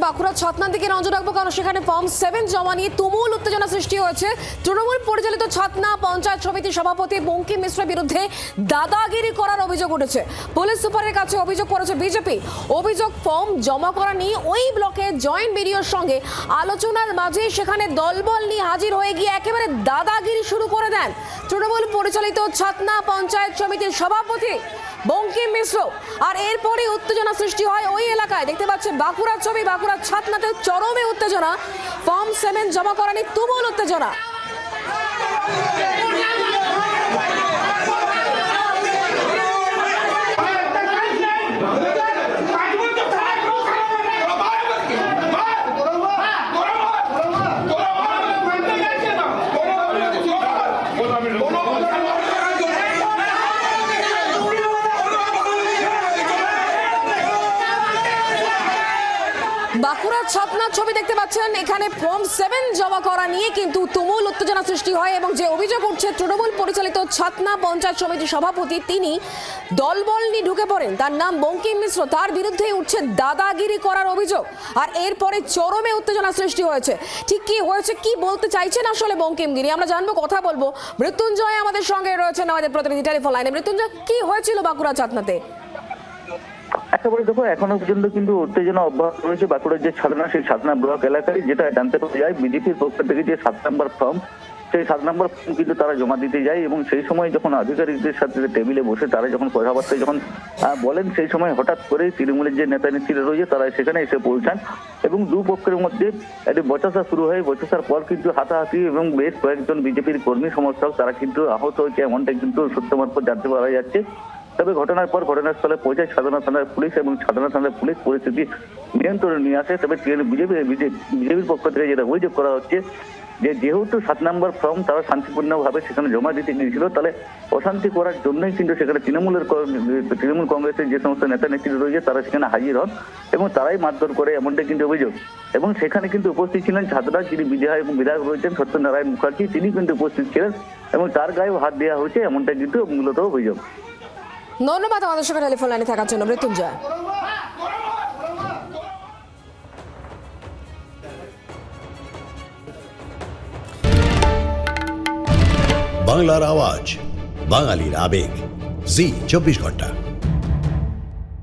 বাঁকুড়া ছাতনার দিকে নজর রাখবো, কারণ সেখানে ফর্ম 7 জমা নিয়ে তুমুল উত্তেজনা সৃষ্টি হয়েছে। তৃণমূল পরিচালিত ছাতনা পঞ্চায়েত সমিতির সভাপতি বঙ্কিম মিশ্রের বিরুদ্ধে দাদাগিরি করার অভিযোগ উঠেছে। পুলিশ সুপারের কাছে অভিযোগ করেছে বিজেপি। অভিযোগ, ফর্ম জমা করা নিয়ে ওই ব্লকে জয়েন্ট বিডিওর সঙ্গে আলোচনার মাঝে সেখানে দলবল নিয়ে হাজির হয়ে গিয়ে একেবারে দাদাগিরি শুরু করে দেন তৃণমূল পরিচালিত ছাতনা পঞ্চায়েত সমিতির সভাপতি বঙ্কিম মিশ্র। আর এরপরে উত্তেজনা সৃষ্টি হয় ওই এলাকায়। দেখতে পাচ্ছেন বাঁকুড়ার ছবি, বাঁকুড়ার ছাতনাতে চরমে উত্তেজনা। ফর্ম 7 জমা করা নিয়ে তুমুল উত্তেজনা। বাঁকুড়ার ছাতনার ছবি দেখতে পাচ্ছেন, এখানে ফর্ম 7 জমা করা নিয়ে কিন্তু তুমুল উত্তেজনা সৃষ্টি হয় এবং যে অভিযোগ উঠছে তৃণমূল পরিচালিত ছাতনা পঞ্চায়েত সমিতির সভাপতি তিনি দলবল নিয়ে ঢুকে পড়েন। তার নাম বঙ্কিম মিশ্র, তার বিরুদ্ধে উঠছে দাদাগিরি করার অভিযোগ। আর এরপরে চরমে উত্তেজনা সৃষ্টি হয়েছে। ঠিক কি হয়েছে, কি বলতে চাইছেন আসলে বঙ্কিম গিরি, আমরা জানবো, কথা বলবো। মৃত্যুঞ্জয় আমাদের সঙ্গে রয়েছেন, আমাদের প্রতিনিধি টেলিফোন লাইনে। মৃত্যুঞ্জয়, কি হয়েছিল বাঁকুড়া ছাতনাতে? একেবারে দেখো, এখনো পর্যন্ত কিন্তু উত্তেজনা অব্যাহত রয়েছে বাঁকুড়ার যে ছাতনা, সেই ছাতনা ব্লক এলাকায়। যেটা জানতে পারা যায়, বিজেপির পক্ষ থেকে যে 7 নম্বর ফর্ম, সেই 7 নম্বর ফর্ম কিন্তু তারা জমা দিতে যায় এবং সেই সময় যখন আধিকারিকদের সাথে টেবিলে বসে তারা যখন কথাবার্তায় যখন বলেন, সেই সময় হঠাৎ করে তৃণমূলের যে নেতা নেত্রীরা রয়েছে তারা সেখানে এসে পৌঁছান এবং দুপক্ষের মধ্যে একটি বচসা শুরু হয়। বচসার পর কিন্তু হাতাহাতি এবং বেশ কয়েকজন বিজেপির কর্মী সমর্থক তারা কিন্তু আহত হয়েছে, এমনটাই কিন্তু সূত্র মারফত জানতে পারা যাচ্ছে। তবে ঘটনার পর ঘটনাস্থলে পৌঁছায় ছাতনা থানার পুলিশ এবং ছাতনা থানার পুলিশ পরিস্থিতি নিয়ন্ত্রণে নিয়ে আসে। তবে বিজেপির পক্ষ থেকে যেটা অভিযোগ করা হচ্ছে যে যেহেতু 7 নম্বর ফর্ম তারা শান্তিপূর্ণভাবে সেখানে জমা দিতে গিয়েছিল, তাহলে অশান্তি করার জন্যই কিন্তু সেখানে তৃণমূল কংগ্রেসের যে সমস্ত নেতা নেত্রী রয়েছে তারা সেখানে হাজির হন এবং তারাই মারধর করে, এমনটাই কিন্তু অভিযোগ। এবং সেখানে কিন্তু উপস্থিত ছিলেন ছাতনার যিনি বিধায়ক রয়েছেন সত্যনারায়ণ মুখার্জি, তিনি কিন্তু উপস্থিত ছিলেন এবং তার গায়েও হাত দেওয়া হয়েছে, এমনটাই কিন্তু মূলত অভিযোগ। ধন্যবাদ আমাদের সঙ্গে টেলিফোন লাইনে থাকার জন্য মৃত্যুঞ্জয়। বাংলার আওয়াজ, বাঙালির আবেগ, জি 24 ঘন্টা।